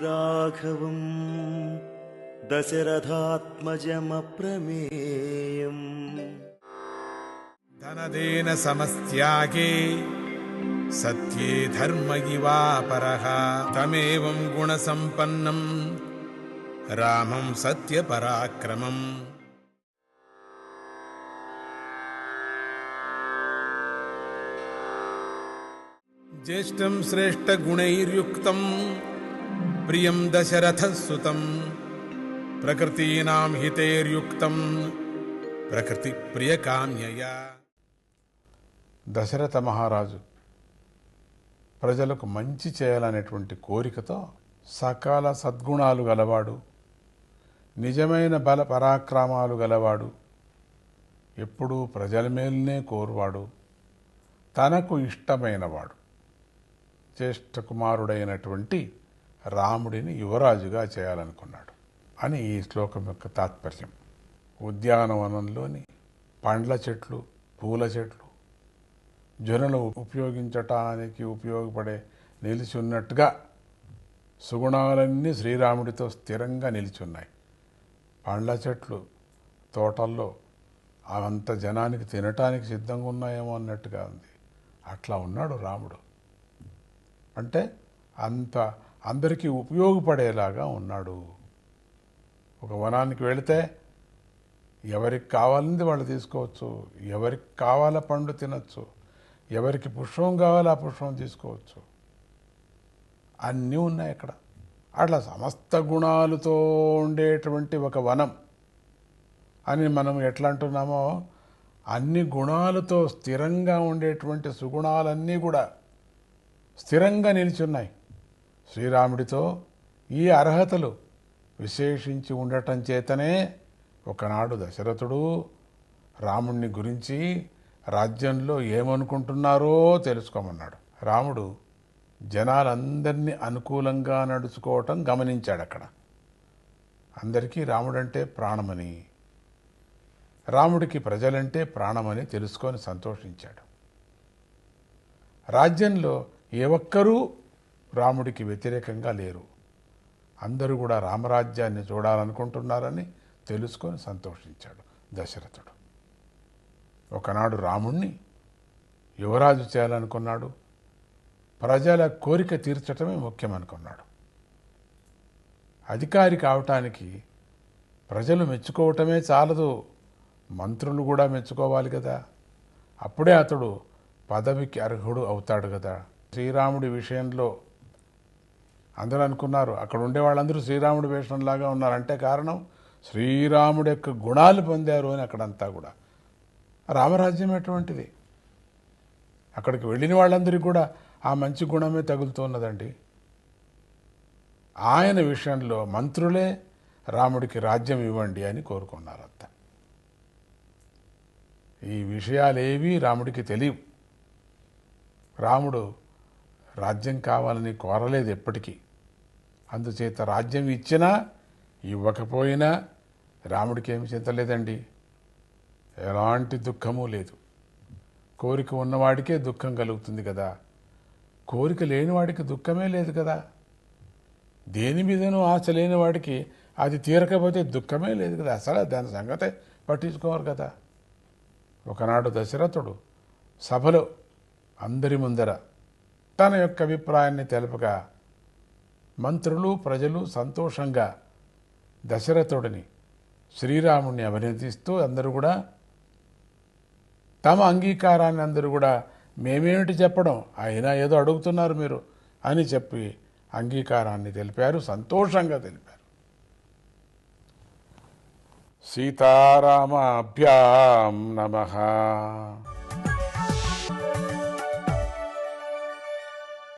శ్రీరాఘవం దశరథాత్మజమప్రమేయం ధనదేన సమస్త్యాగే సత్యే ధర్మ ఇవాపరః తమేవం గుణసంపన్నం రామం సత్యపరాక్రమం. జ్యేష్ఠం శ్రేష్ఠగుణైర్యుక్తం ప్రియం దశరథసుతం ప్రకృతీనాం హితైర్యుక్తం ప్రకృతి ప్రియకామ్యయా. దశరథ మహారాజు ప్రజలకు మంచి చేయాలనేటువంటి కోరికతో సకాల సద్గుణాలు గలవాడు, నిజమైన బల పరాక్రమాలు గలవాడు, ఎప్పుడూ ప్రజల మేలునే కోరువాడు, తనకు ఇష్టమైనవాడు, జ్యేష్ఠ కుమారుడైనటువంటి రాముడిని యువరాజుగా చేయాలనుకున్నాడు అని ఈ శ్లోకం యొక్క తాత్పర్యం. ఉద్యానవనంలోని పండ్ల చెట్లు, పూల చెట్లు, జనులు ఉపయోగించటానికి ఉపయోగపడే నిలిచి ఉన్నట్టుగా సుగుణాలన్నీ శ్రీరాముడితో స్థిరంగా నిలిచున్నాయి. పండ్ల చెట్లు తోటల్లో అవంత జనానికి తినటానికి సిద్ధంగా ఉన్నాయేమో అన్నట్టుగా ఉంది. అట్లా ఉన్నాడు రాముడు. అంటే అంత అందరికీ ఉపయోగపడేలాగా ఉన్నాడు. ఒక వనానికి వెళితే ఎవరికి కావాలింది వాళ్ళు తీసుకోవచ్చు, ఎవరికి కావాల పండు తినచ్చు, ఎవరికి పుష్పం కావాలో ఆ పుష్పం తీసుకోవచ్చు, అన్నీ ఉన్నాయి అక్కడ. అట్లా సమస్త గుణాలతో ఉండేటువంటి ఒక వనం అని మనం ఎట్లా అంటున్నామో, అన్ని గుణాలతో స్థిరంగా ఉండేటువంటి సుగుణాలన్నీ కూడా స్థిరంగా నిలిచున్నాయి. శ్రీరాముడితో ఈ అర్హతలు విశేషించి ఉండటం చేతనే ఒకనాడు దశరథుడు రాముణ్ణి గురించి రాజ్యంలో ఏమనుకుంటున్నారో తెలుసుకోమన్నాడు. రాముడు జనాలందరినీ అనుకూలంగా నడుచుకోవటం గమనించాడు. అక్కడ అందరికీ రాముడంటే ప్రాణమని, రాముడికి ప్రజలంటే ప్రాణమని తెలుసుకొని సంతోషించాడు. రాజ్యంలో ఏ ఒక్కరూ రాముడికి వ్యతిరేకంగా లేరు, అందరూ కూడా రామరాజ్యాన్ని చూడాలనుకుంటున్నారని తెలుసుకొని సంతోషించాడు దశరథుడు. ఒకనాడు రాముణ్ణి యువరాజు చేయాలనుకున్నాడు. ప్రజల కోరిక తీర్చటమే ముఖ్యమనుకున్నాడు. అధికారి కావటానికి ప్రజలు మెచ్చుకోవటమే చాలదు, మంత్రులు కూడా మెచ్చుకోవాలి కదా. అప్పుడే అతడు పదవికి అర్హుడు అవుతాడు కదా. శ్రీరాముడి విషయంలో అందరూ అనుకున్నారు, అక్కడ ఉండే వాళ్ళందరూ శ్రీరాముడి వేషంలాగా ఉన్నారు అంటే కారణం శ్రీరాముడి యొక్క గుణాలు పొందారు అని. అక్కడంతా కూడా రామరాజ్యం ఎటువంటిది, అక్కడికి వెళ్ళిన వాళ్ళందరికీ కూడా ఆ మంచి గుణమే తగులుతున్నదండి. ఆయన విషయంలో మంత్రులే రాముడికి రాజ్యం ఇవ్వండి అని కోరుకున్నారంతా. ఈ విషయాలేవీ రాముడికి తెలియవు. రాముడు రాజ్యం కావాలని కోరలేదు ఎప్పటికీ. అందుచేత రాజ్యం ఇచ్చినా ఇవ్వకపోయినా రాముడికి ఏమి చింతలేదండి, ఎలాంటి దుఃఖము లేదు. కోరిక ఉన్నవాడికే దుఃఖం కలుగుతుంది కదా, కోరిక లేనివాడికి దుఃఖమే లేదు కదా. దేని మీదనూ ఆశ లేని వాడికి అది తీరకపోతే దుఃఖమే లేదు కదా, అసలు దాని సంగతే పట్టించుకోరు కదా. ఒకనాడు దశరథుడు సభలో అందరి ముందర తన యొక్క అభిప్రాయాన్ని తెలుపగా మంత్రులు ప్రజలు సంతోషంగా దశరథుడిని శ్రీరాముడిని అభినందిస్తూ అందరూ కూడా తమ అంగీకారాన్ని అందరూ కూడా మేమేమిటి చెప్పడం, అయినా ఏదో అడుగుతున్నారు మీరు అని చెప్పి అంగీకారాన్ని తెలిపారు, సంతోషంగా తెలిపారు. సీతారామాభ్యాం నమః.